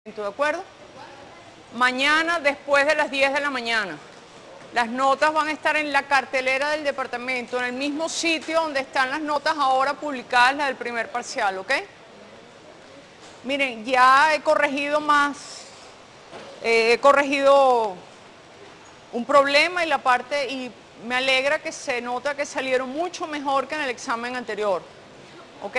¿De acuerdo? Mañana después de las 10 de la mañana. Las notas van a estar en la cartelera del departamento, en el mismo sitio donde están las notas ahora publicadas, las del primer parcial, ¿ok? Miren, ya he corregido he corregido un problema y me alegra que se nota que salieron mucho mejor que en el examen anterior, ¿ok?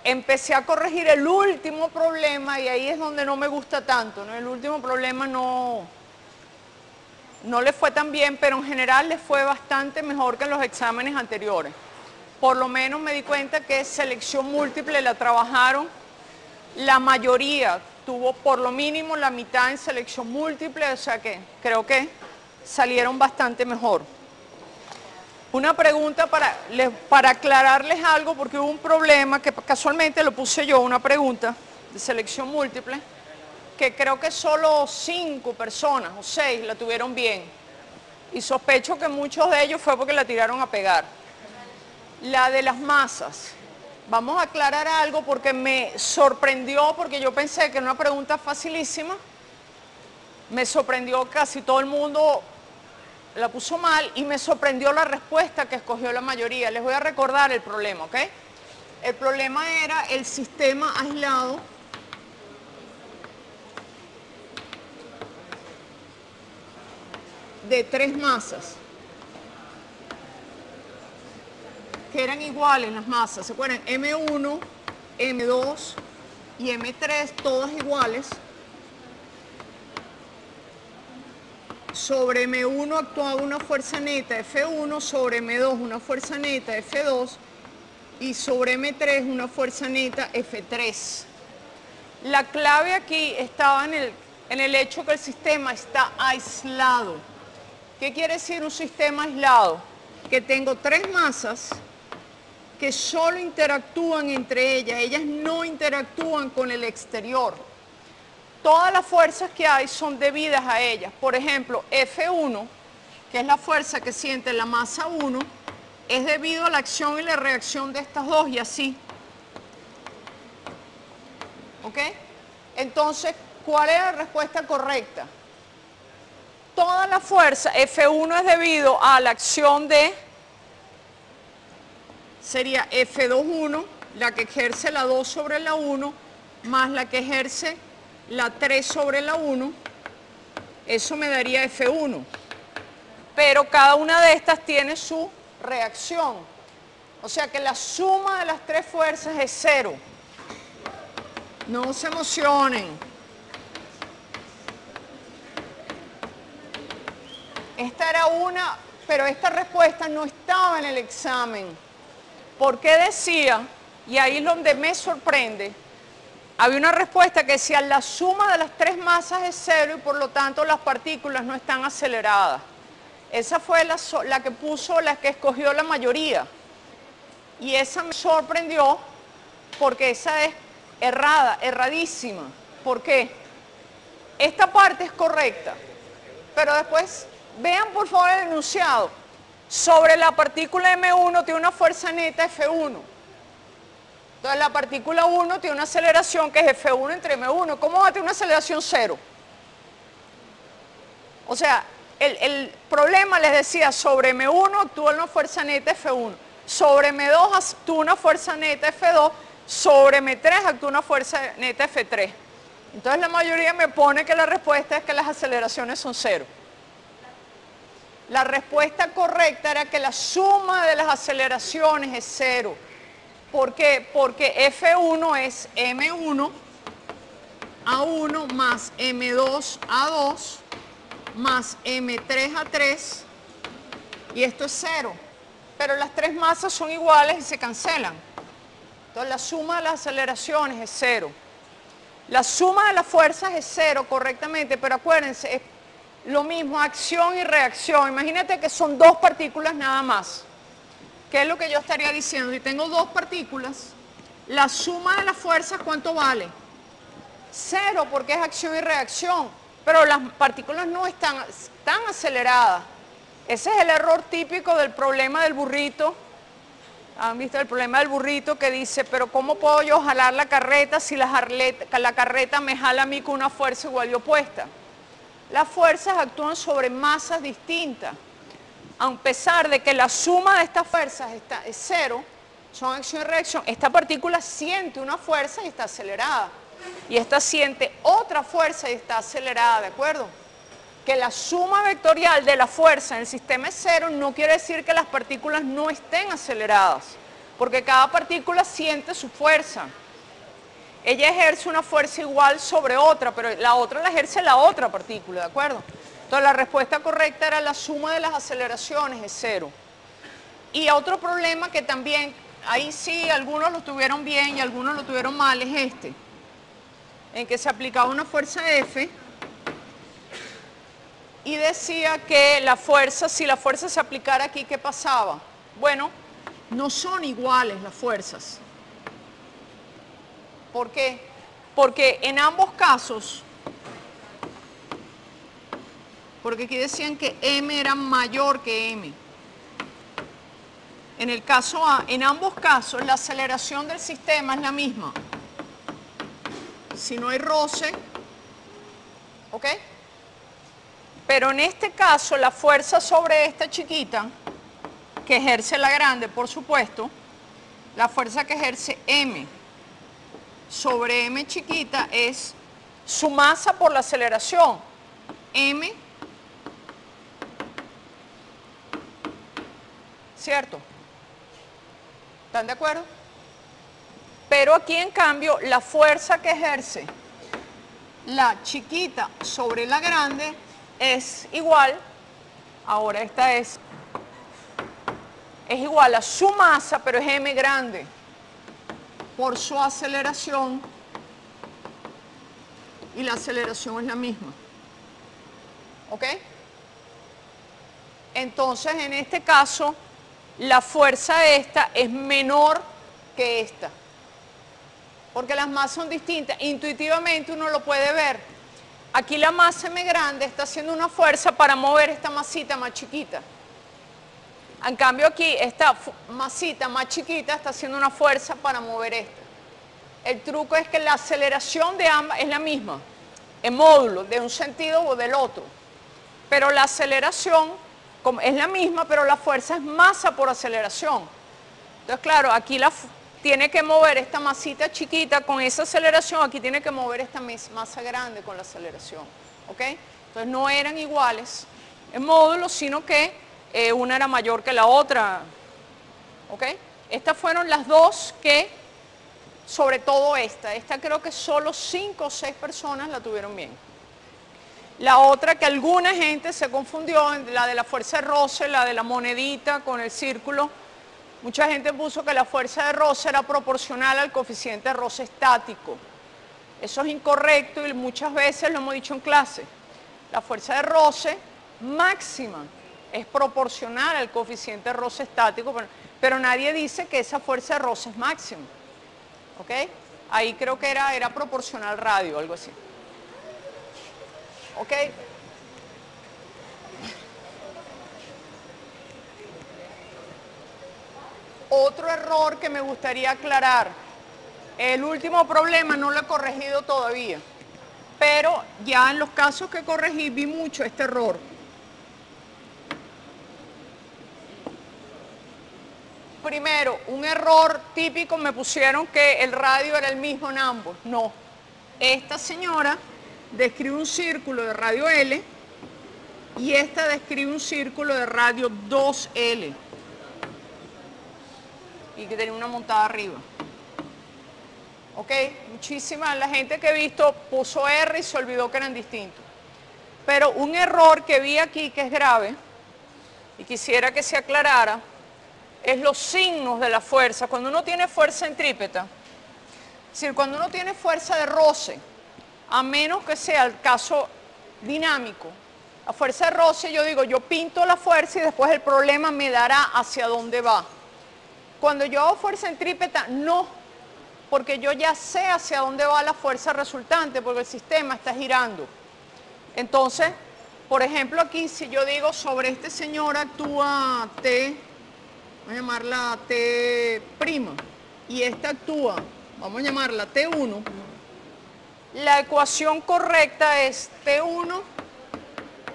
Empecé a corregir el último problema y ahí es donde no me gusta tanto, ¿no? El último problema no le fue tan bien, pero en general le fue bastante mejor que en los exámenes anteriores. Por lo menos me di cuenta que selección múltiple la trabajaron, la mayoría tuvo por lo mínimo la mitad en selección múltiple, o sea que creo que salieron bastante mejor. Una pregunta para aclararles algo, porque hubo un problema que casualmente lo puse yo, una pregunta de selección múltiple, que creo que solo 5 personas o 6 la tuvieron bien. Y sospecho que muchos de ellos fue porque la tiraron a pegar. La de las masas. Vamos a aclarar algo porque me sorprendió, porque yo pensé que era una pregunta facilísima. Me sorprendió, casi todo el mundo la puso mal y me sorprendió la respuesta que escogió la mayoría. Les voy a recordar el problema, ¿ok? El problema era el sistema aislado de 3 masas que eran iguales las masas. ¿Se acuerdan? M1, M2 y M3, todas iguales. Sobre M1 actuaba una fuerza neta F1, sobre M2 una fuerza neta F2 y sobre M3 una fuerza neta F3. La clave aquí estaba en el hecho que el sistema está aislado. ¿Qué quiere decir un sistema aislado? Que tengo 3 masas que solo interactúan entre ellas no interactúan con el exterior. Todas las fuerzas que hay son debidas a ellas. Por ejemplo, F1, que es la fuerza que siente la masa 1, es debido a la acción y la reacción de estas dos y así. ¿Ok? Entonces, ¿cuál es la respuesta correcta? Toda la fuerza, F1 es debido a la acción de, sería F2,1, la que ejerce la 2 sobre la 1, más la que ejerce la 3 sobre la 1, eso me daría F1. Pero cada una de estas tiene su reacción. O sea que la suma de las 3 fuerzas es 0. No se emocionen. Esta era una, pero esta respuesta no estaba en el examen. ¿Por qué decía? Y ahí es donde me sorprende. Había una respuesta que decía la suma de las 3 masas es 0 y por lo tanto las partículas no están aceleradas. Esa fue la que escogió la mayoría. Y esa me sorprendió porque esa es erradísima. ¿Por qué? Esta parte es correcta, pero después vean por favor el enunciado. Sobre la partícula M1 tiene una fuerza neta F1. Entonces la partícula 1 tiene una aceleración que es F1 entre M1. ¿Cómo va a tener una aceleración 0? O sea, el problema les decía, sobre M1 actúa una fuerza neta F1. Sobre M2 actúa una fuerza neta F2. Sobre M3 actúa una fuerza neta F3. Entonces la mayoría me pone que la respuesta es que las aceleraciones son 0. La respuesta correcta era que la suma de las aceleraciones es 0. ¿Por qué? Porque F1 es M1 A1 más M2 A2 más M3 A3 y esto es 0. Pero las 3 masas son iguales y se cancelan. Entonces la suma de las aceleraciones es 0. La suma de las fuerzas es 0 correctamente, pero acuérdense, es lo mismo, acción y reacción. Imagínate que son 2 partículas nada más. ¿Qué es lo que yo estaría diciendo? Si tengo 2 partículas, la suma de las fuerzas, ¿cuánto vale? 0, porque es acción y reacción. Pero las partículas no están aceleradas. Ese es el error típico del problema del burrito. ¿Han visto el problema del burrito que dice, pero ¿cómo puedo yo jalar la carreta si la carreta me jala a mí con una fuerza igual y opuesta? Las fuerzas actúan sobre masas distintas. A pesar de que la suma de estas fuerzas es cero, son acción y reacción, esta partícula siente una fuerza y está acelerada. Y esta siente otra fuerza y está acelerada, ¿de acuerdo? Que la suma vectorial de la fuerza en el sistema es cero no quiere decir que las partículas no estén aceleradas, porque cada partícula siente su fuerza. Ella ejerce una fuerza igual sobre otra, pero la otra la ejerce la otra partícula, ¿de acuerdo? Entonces la respuesta correcta era la suma de las aceleraciones es cero. Y otro problema que también, ahí sí algunos lo tuvieron bien y algunos lo tuvieron mal, es este, en que se aplicaba una fuerza F y decía que la fuerza, si la fuerza se aplicara aquí, ¿qué pasaba? Bueno, no son iguales las fuerzas. ¿Por qué? Porque en ambos casos, porque aquí decían que M era mayor que M. En el caso A, en ambos casos, la aceleración del sistema es la misma. Si no hay roce, ¿ok? Pero en este caso, la fuerza sobre esta chiquita, que ejerce la grande, por supuesto, la fuerza que ejerce M sobre M chiquita es su masa por la aceleración. M, ¿cierto? ¿Están de acuerdo? Pero aquí, en cambio, la fuerza que ejerce la chiquita sobre la grande es igual, ahora esta es igual a su masa, pero es M grande, por su aceleración, y la aceleración es la misma. ¿Ok? Entonces, en este caso, la fuerza esta es menor que esta, porque las masas son distintas. Intuitivamente uno lo puede ver. Aquí la masa M grande está haciendo una fuerza para mover esta masita más chiquita. En cambio aquí, esta masita más chiquita está haciendo una fuerza para mover esta. El truco es que la aceleración de ambas es la misma, en módulo, de un sentido o del otro. Pero la aceleración es la misma, pero la fuerza es masa por aceleración. Entonces, claro, aquí tiene que mover esta masita chiquita con esa aceleración, aquí tiene que mover esta masa grande con la aceleración. ¿Ok? Entonces no eran iguales en módulo, sino que una era mayor que la otra. ¿Ok? Estas fueron las dos que, sobre todo esta creo que solo 5 o 6 personas la tuvieron bien. La otra que alguna gente se confundió, la de la fuerza de roce, la de la monedita con el círculo. Mucha gente puso que la fuerza de roce era proporcional al coeficiente de roce estático. Eso es incorrecto y muchas veces lo hemos dicho en clase. La fuerza de roce máxima es proporcional al coeficiente de roce estático, pero nadie dice que esa fuerza de roce es máxima. ¿Ok? Ahí creo que era proporcional radio, algo así. ¿Ok? Otro error que me gustaría aclarar. El último problema no lo he corregido todavía, pero ya en los casos que corregí vi mucho este error. Primero, un error típico, me pusieron que el radio era el mismo en ambos. No. Esta señora describe un círculo de radio L y esta describe un círculo de radio 2L. Y que tenía una montada arriba. ¿Ok? Muchísima, la gente que he visto puso R y se olvidó que eran distintos. Pero un error que vi aquí que es grave, y quisiera que se aclarara, es los signos de la fuerza. Cuando uno tiene fuerza centrípeta, es decir, cuando uno tiene fuerza de roce, a menos que sea el caso dinámico, la fuerza de roce, yo digo, yo pinto la fuerza y después el problema me dará hacia dónde va. Cuando yo hago fuerza centrípeta, no, porque yo ya sé hacia dónde va la fuerza resultante, porque el sistema está girando. Entonces, por ejemplo, aquí si yo digo sobre este señor actúa T vamos a llamarla T', y esta actúa, vamos a llamarla T1, la ecuación correcta es T1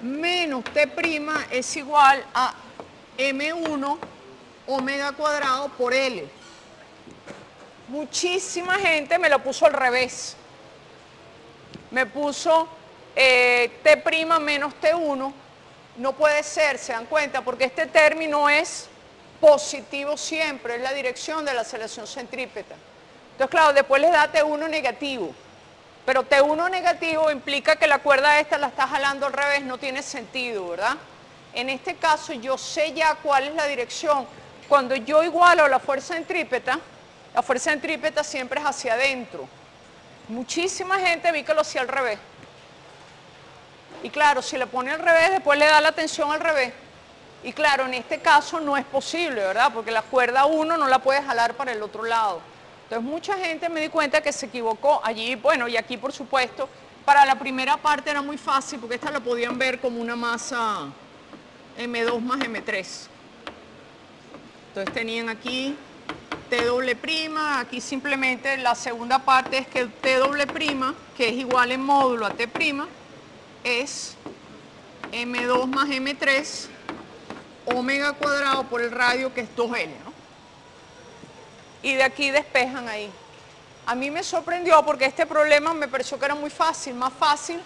menos T' es igual a M1 omega cuadrado por L. Muchísima gente me lo puso al revés. Me puso T' menos T1. No puede ser, se dan cuenta, porque este término es positivo siempre, es la dirección de la aceleración centrípeta. Entonces, claro, después les da T1 negativo. Pero T1 negativo implica que la cuerda esta la está jalando al revés, no tiene sentido, ¿verdad? En este caso yo sé ya cuál es la dirección. Cuando yo igualo la fuerza centrípeta siempre es hacia adentro. Muchísima gente vi que lo hacía al revés. Y claro, si le pone al revés, después le da la tensión al revés. Y claro, en este caso no es posible, ¿verdad? Porque la cuerda 1 no la puede jalar para el otro lado. Entonces mucha gente me di cuenta que se equivocó allí, bueno, y aquí por supuesto, para la primera parte era muy fácil porque esta la podían ver como una masa M2 más M3. Entonces tenían aquí T', aquí simplemente la segunda parte es que T', que es igual en módulo a T', es M2 más M3 omega cuadrado por el radio, que es 2L, ¿no? Y de aquí despejan ahí. A mí me sorprendió porque este problema me pareció que era muy fácil, más fácil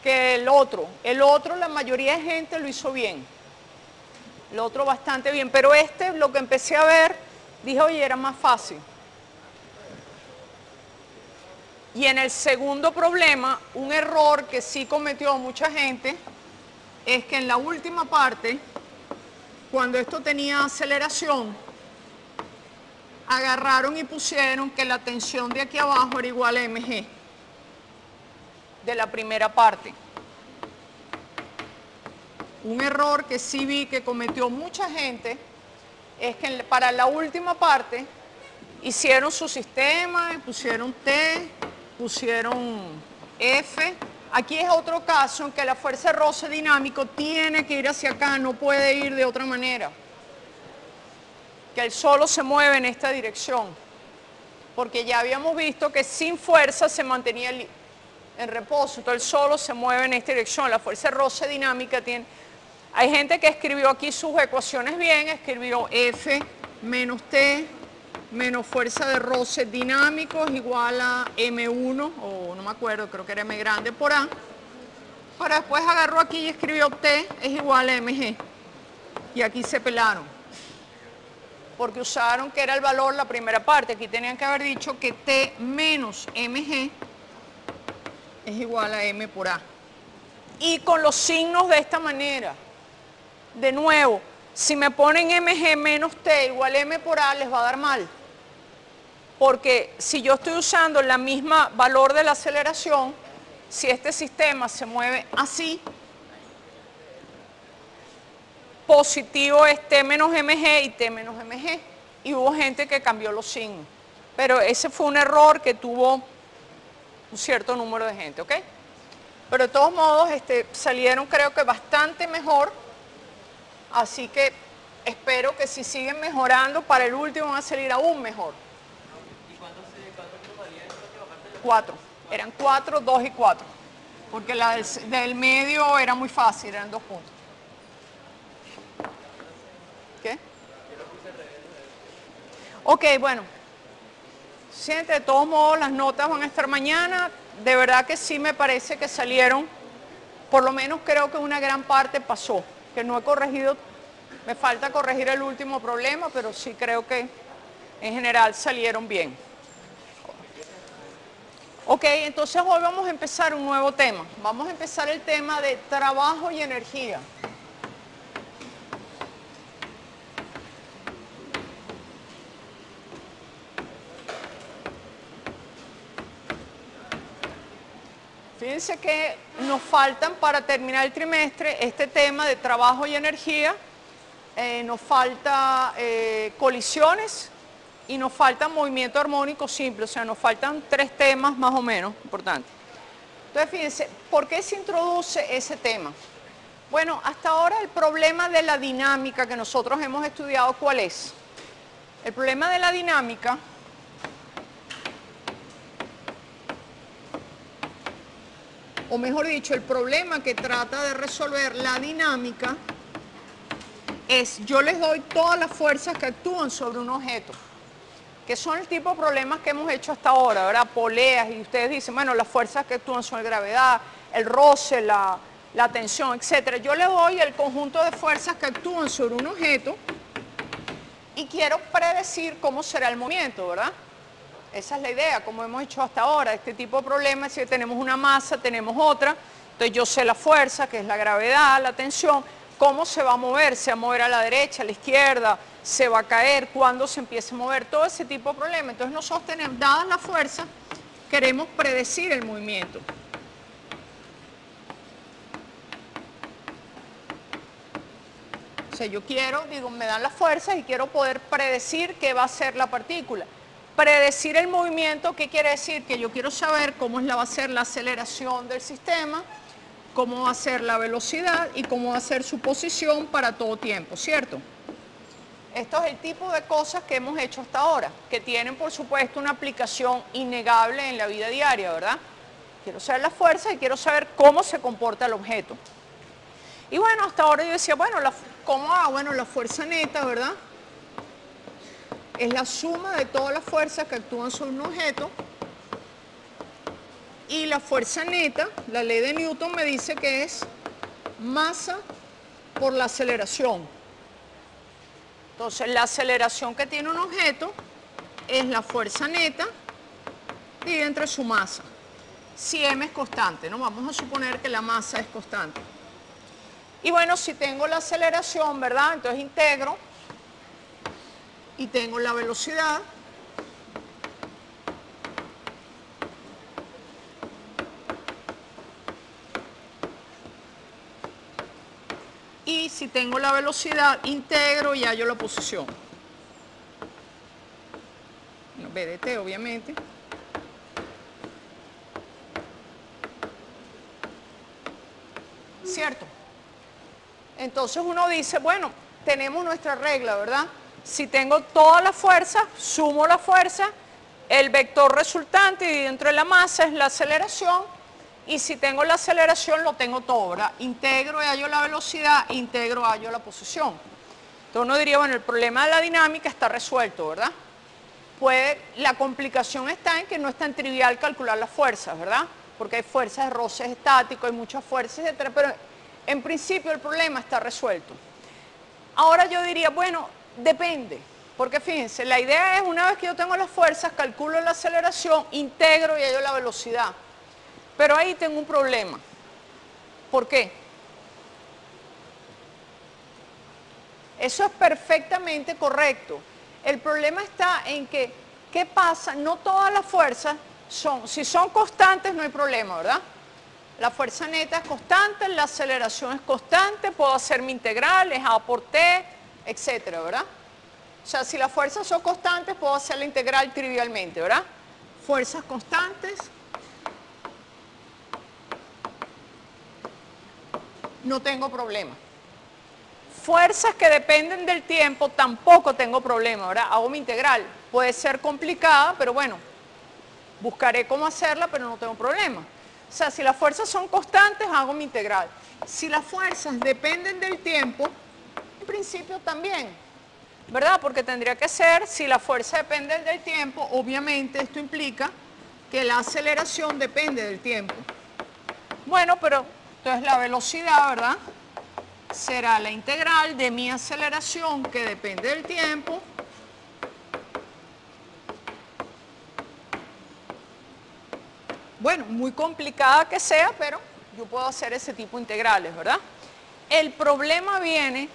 que el otro. El otro, la mayoría de gente lo hizo bien. El otro bastante bien, pero este, lo que empecé a ver, dije, oye, era más fácil. Y en el segundo problema, un error que sí cometió mucha gente, es que en la última parte, cuando esto tenía aceleración, agarraron y pusieron que la tensión de aquí abajo era igual a mg de la primera parte. Un error que sí vi que cometió mucha gente es que para la última parte hicieron su sistema, pusieron T, pusieron F. Aquí es otro caso en que la fuerza de roce dinámico tiene que ir hacia acá, no puede ir de otra manera. Que el solo se mueve en esta dirección, porque ya habíamos visto que sin fuerza se mantenía en reposo, entonces el solo se mueve en esta dirección. La fuerza de roce dinámica tiene... Hay gente que escribió aquí sus ecuaciones bien, escribió F menos T menos fuerza de roce dinámico es igual a M1, o no me acuerdo, creo que era M grande por A, pero después agarró aquí y escribió T es igual a mg, y aquí se pelaron, porque usaron que era el valor la primera parte. Aquí tenían que haber dicho que T menos mg es igual a M por A. Y con los signos de esta manera. De nuevo, si me ponen mg menos T igual a M por A, les va a dar mal. Porque si yo estoy usando el mismo valor de la aceleración, si este sistema se mueve así, positivo es T menos mg y T menos mg. Y hubo gente que cambió los signos. Pero ese fue un error que tuvo un cierto número de gente, ¿ok? Pero de todos modos salieron, creo que bastante mejor. Así que espero que si siguen mejorando, para el último van a salir aún mejor. ¿Y cuántos valían? 4. Eran 4, 2 y 4. Porque la del medio era muy fácil, eran 2 puntos. ¿Qué? Ok, bueno. Sí, de todos modos las notas van a estar mañana. De verdad que sí me parece que salieron, por lo menos creo que una gran parte pasó, que no he corregido, me falta corregir el último problema, pero sí creo que en general salieron bien. Ok, entonces hoy vamos a empezar un nuevo tema. Vamos a empezar el tema de trabajo y energía. Fíjense que nos faltan para terminar el trimestre este tema de trabajo y energía, nos falta colisiones y nos falta movimiento armónico simple, o sea, nos faltan 3 temas más o menos importantes. Entonces, fíjense, ¿por qué se introduce ese tema? Bueno, hasta ahora el problema de la dinámica que nosotros hemos estudiado, ¿cuál es? El problema de la dinámica o mejor dicho, el problema que trata de resolver la dinámica es, yo les doy todas las fuerzas que actúan sobre un objeto, que son el tipo de problemas que hemos hecho hasta ahora, ¿verdad? Poleas, y ustedes dicen, bueno, las fuerzas que actúan son la gravedad, el roce, la tensión, etc. Yo le doy el conjunto de fuerzas que actúan sobre un objeto y quiero predecir cómo será el movimiento, ¿verdad? Esa es la idea, como hemos hecho hasta ahora. Este tipo de problemas, si tenemos una masa, tenemos otra, entonces yo sé la fuerza, que es la gravedad, la tensión, cómo se va a mover, se va a mover a la derecha, a la izquierda, se va a caer, cuándo se empieza a mover, todo ese tipo de problemas. Entonces nosotros tenemos, dadas las fuerzas, queremos predecir el movimiento. O sea, yo quiero, digo, me dan las fuerzas y quiero poder predecir qué va a ser la partícula. Predecir el movimiento, ¿qué quiere decir? Que yo quiero saber cómo va a ser la aceleración del sistema, cómo va a ser la velocidad y cómo va a ser su posición para todo tiempo, ¿cierto? Esto es el tipo de cosas que hemos hecho hasta ahora, que tienen, por supuesto, una aplicación innegable en la vida diaria, ¿verdad? Quiero saber las fuerzas y quiero saber cómo se comporta el objeto. Y bueno, hasta ahora yo decía, bueno, ¿cómo hago? Bueno, la fuerza neta, ¿verdad? Es la suma de todas las fuerzas que actúan sobre un objeto. Y la fuerza neta, la ley de Newton me dice que es masa por la aceleración. Entonces, la aceleración que tiene un objeto es la fuerza neta dividida entre su masa. Si m es constante, ¿no? Vamos a suponer que la masa es constante. Y bueno, si tengo la aceleración, ¿verdad? Entonces integro y tengo la velocidad. Y si tengo la velocidad, integro y hallo la posición. Bueno, B de t, obviamente. ¿Cierto? Entonces uno dice, bueno, tenemos nuestra regla, ¿verdad? Si tengo toda la fuerza, sumo la fuerza, el vector resultante y dentro de la masa es la aceleración, y si tengo la aceleración lo tengo todo, ¿verdad? Integro y hallo la velocidad, integro y hallo la posición. Entonces uno diría, bueno, el problema de la dinámica está resuelto, ¿verdad? La complicación está en que no es tan trivial calcular las fuerzas, ¿verdad? Porque hay fuerzas de roces estáticos, hay muchas fuerzas, etc. Pero en principio el problema está resuelto. Ahora yo diría, bueno, depende, porque fíjense, la idea es, una vez que yo tengo las fuerzas, calculo la aceleración, integro y hallo la velocidad. Pero ahí tengo un problema. ¿Por qué? Eso es perfectamente correcto. El problema está en que, ¿qué pasa? No todas las fuerzas si son constantes no hay problema, ¿verdad? La fuerza neta es constante, la aceleración es constante, puedo hacer mi integral, es A por T, etcétera, ¿verdad? O sea, si las fuerzas son constantes, puedo hacer la integral trivialmente, ¿verdad? Fuerzas constantes, no tengo problema. Fuerzas que dependen del tiempo, tampoco tengo problema, ¿verdad? Hago mi integral. Puede ser complicada, pero bueno, buscaré cómo hacerla, pero no tengo problema. O sea, si las fuerzas son constantes, hago mi integral. Si las fuerzas dependen del tiempo, en principio también, ¿verdad? Porque tendría que ser, si la fuerza depende del tiempo, obviamente esto implica que la aceleración depende del tiempo. Bueno, pero entonces la velocidad, ¿verdad? Será la integral de mi aceleración, que depende del tiempo, bueno, muy complicada que sea, pero yo puedo hacer ese tipo de integrales, ¿verdad? El problema viene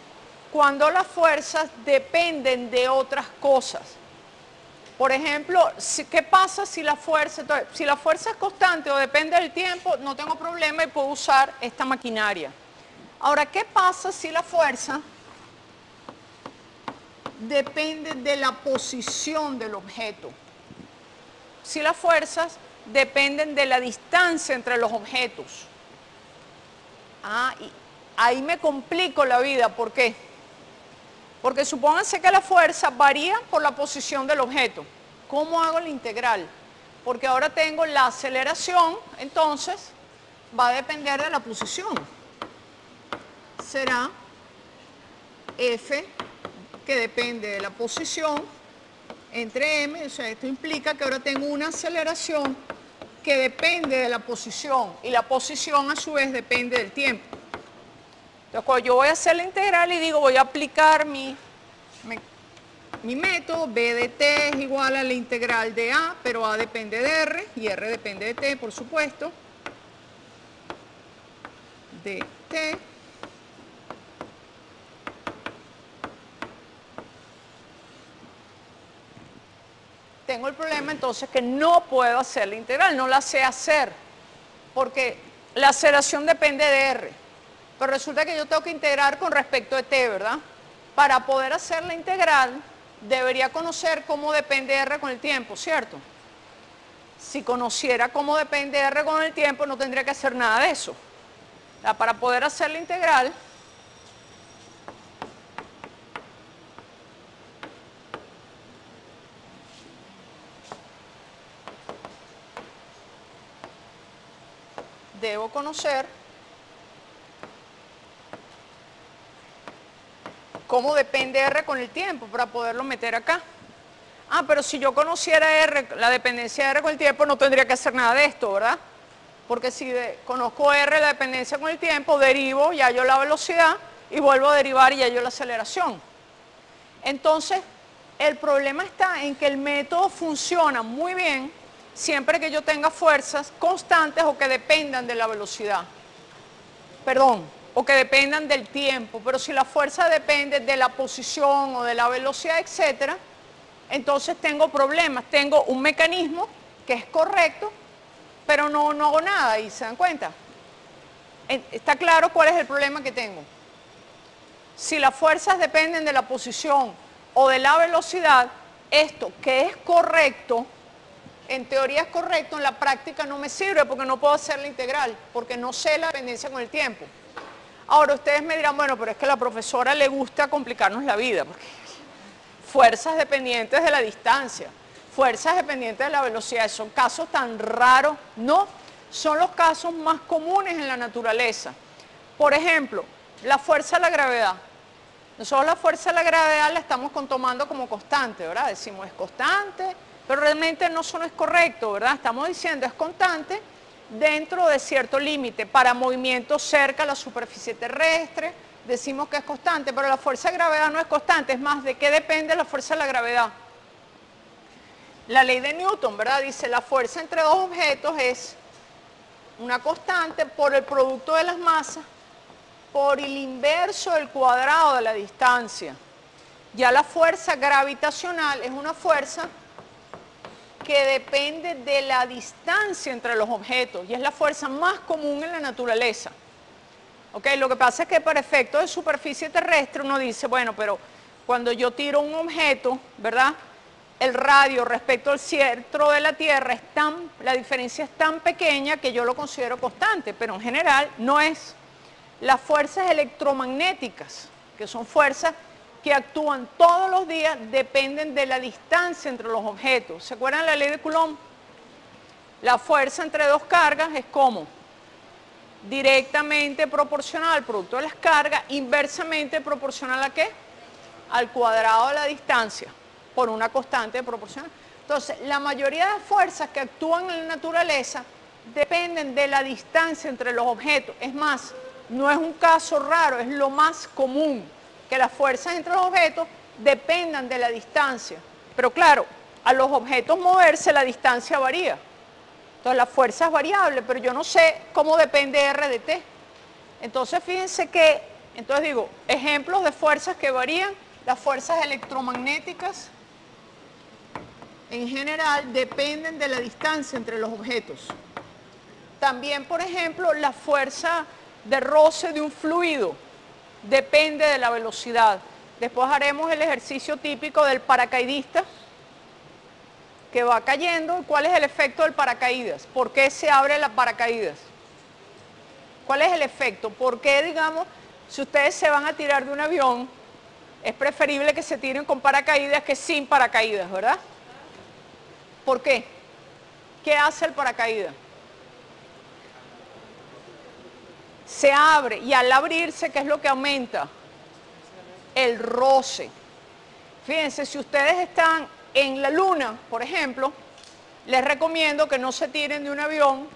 cuando las fuerzas dependen de otras cosas. Por ejemplo, ¿qué pasa si la fuerza, entonces, si la fuerza es constante o depende del tiempo, no tengo problema y puedo usar esta maquinaria. Ahora, ¿qué pasa si la fuerza depende de la posición del objeto? Si las fuerzas dependen de la distancia entre los objetos. ahí me complico la vida. ¿Por qué? Porque supónganse que la fuerza varía por la posición del objeto. ¿Cómo hago la integral? Porque ahora tengo la aceleración, entonces va a depender de la posición. Será F, que depende de la posición, entre M, o sea, esto implica que ahora tengo una aceleración que depende de la posición, y la posición a su vez depende del tiempo. Entonces, cuando yo voy a hacer la integral y digo, voy a aplicar mi método, B de t es igual a la integral de A, pero A depende de R, y R depende de t, por supuesto, de t. Tengo el problema entonces que no puedo hacer la integral, no la sé hacer, porque la aceleración depende de R, pero resulta que yo tengo que integrar con respecto de t, ¿verdad? Para poder hacer la integral, debería conocer cómo depende R con el tiempo, ¿cierto? Si conociera cómo depende R con el tiempo, no tendría que hacer nada de eso. O sea, para poder hacer la integral, debo conocer cómo depende R con el tiempo para poderlo meter acá. Ah, pero si yo conociera R, la dependencia de R con el tiempo, no tendría que hacer nada de esto, ¿verdad? Porque si conozco R, la dependencia con el tiempo, derivo, ya yo la velocidad, y vuelvo a derivar y ya yo la aceleración. Entonces, el problema está en que el método funciona muy bien siempre que yo tenga fuerzas constantes o que dependan de la velocidad. Perdón, o que dependan del tiempo, pero si la fuerza depende de la posición o de la velocidad, etcétera, entonces tengo problemas. Tengo un mecanismo que es correcto, pero no hago nada, y se dan cuenta. ¿Está claro cuál es el problema que tengo? Si las fuerzas dependen de la posición o de la velocidad, esto que es correcto, en teoría es correcto, en la práctica no me sirve porque no puedo hacer la integral, porque no sé la dependencia con el tiempo. Ahora ustedes me dirán, bueno, pero es que a la profesora le gusta complicarnos la vida, porque fuerzas dependientes de la distancia, fuerzas dependientes de la velocidad, son casos tan raros. No, son los casos más comunes en la naturaleza. Por ejemplo, la fuerza de la gravedad. Nosotros la fuerza de la gravedad la estamos tomando como constante, ¿verdad? Decimos es constante, pero realmente no es correcto, ¿verdad? Estamos diciendo es constante dentro de cierto límite. Para movimientos cerca a la superficie terrestre, decimos que es constante, pero la fuerza de gravedad no es constante. Es más, ¿de qué depende la fuerza de la gravedad? La ley de Newton, ¿verdad? Dice la fuerza entre dos objetos es una constante por el producto de las masas por el inverso del cuadrado de la distancia. Ya la fuerza gravitacional es una fuerza que depende de la distancia entre los objetos y es la fuerza más común en la naturaleza. ¿Ok? Lo que pasa es que para efectos de superficie terrestre uno dice, bueno, pero cuando yo tiro un objeto, ¿verdad? El radio respecto al centro de la Tierra la diferencia es tan pequeña que yo lo considero constante, pero en general no es. Las fuerzas electromagnéticas, que son fuerzas que actúan todos los días, dependen de la distancia entre los objetos. ¿Se acuerdan de la ley de Coulomb? La fuerza entre dos cargas es como directamente proporcional al producto de las cargas, inversamente proporcional ¿a qué? Al cuadrado de la distancia, por una constante proporcional. Entonces, la mayoría de fuerzas que actúan en la naturaleza dependen de la distancia entre los objetos. Es más, no es un caso raro, es lo más común, que las fuerzas entre los objetos dependan de la distancia. Pero claro, a los objetos moverse la distancia varía. Entonces la fuerza es variable, pero yo no sé cómo depende R de T. Entonces fíjense que, entonces digo, ejemplos de fuerzas que varían, las fuerzas electromagnéticas en general dependen de la distancia entre los objetos. También, por ejemplo, la fuerza de roce de un fluido depende de la velocidad. Después haremos el ejercicio típico del paracaidista que va cayendo. ¿Cuál es el efecto del paracaídas? ¿Por qué se abre la paracaídas? ¿Cuál es el efecto? ¿Por qué, digamos, Si ustedes se van a tirar de un avión, es preferible que se tiren con paracaídas que sin paracaídas, ¿verdad? ¿Por qué? ¿Qué hace el paracaídas? Se abre y al abrirse, ¿qué es lo que aumenta? El roce. Fíjense, si ustedes están en la luna, por ejemplo, les recomiendo que no se tiren de un avión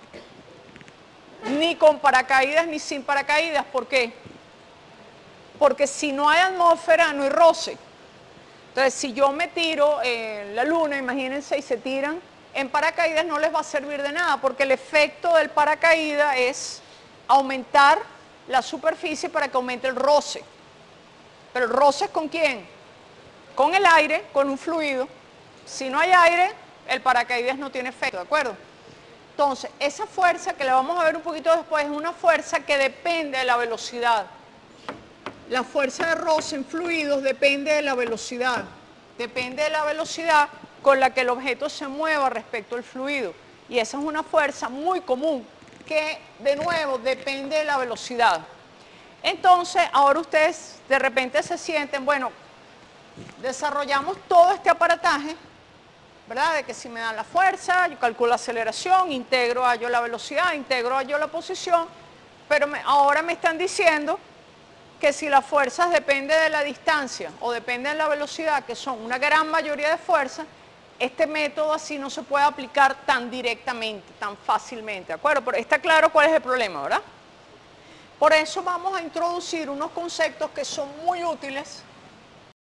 ni con paracaídas ni sin paracaídas. ¿Por qué? Porque si no hay atmósfera, no hay roce. Entonces, si yo me tiro en la luna, imagínense, y se tiran en paracaídas, no les va a servir de nada, porque el efecto del paracaídas es aumentar la superficie para que aumente el roce. Pero el roce es ¿con quién? Con el aire, con un fluido. Si no hay aire, el paracaídas no tiene efecto, ¿de acuerdo? Entonces, esa fuerza que la vamos a ver un poquito después es una fuerza que depende de la velocidad. La fuerza de roce en fluidos depende de la velocidad. Depende de la velocidad con la que el objeto se mueva respecto al fluido. Y esa es una fuerza muy común que, de nuevo, depende de la velocidad. Entonces, ahora ustedes de repente se sienten, bueno, desarrollamos todo este aparataje, ¿verdad? De que si me dan la fuerza, yo calculo la aceleración, integro a yo la velocidad, integro a yo la posición, pero ahora me están diciendo que si las fuerzas dependen de la distancia o dependen de la velocidad, que son una gran mayoría de fuerzas, este método así no se puede aplicar tan directamente, tan fácilmente, ¿de acuerdo? Pero está claro cuál es el problema, ¿verdad? Por eso vamos a introducir unos conceptos que son muy útiles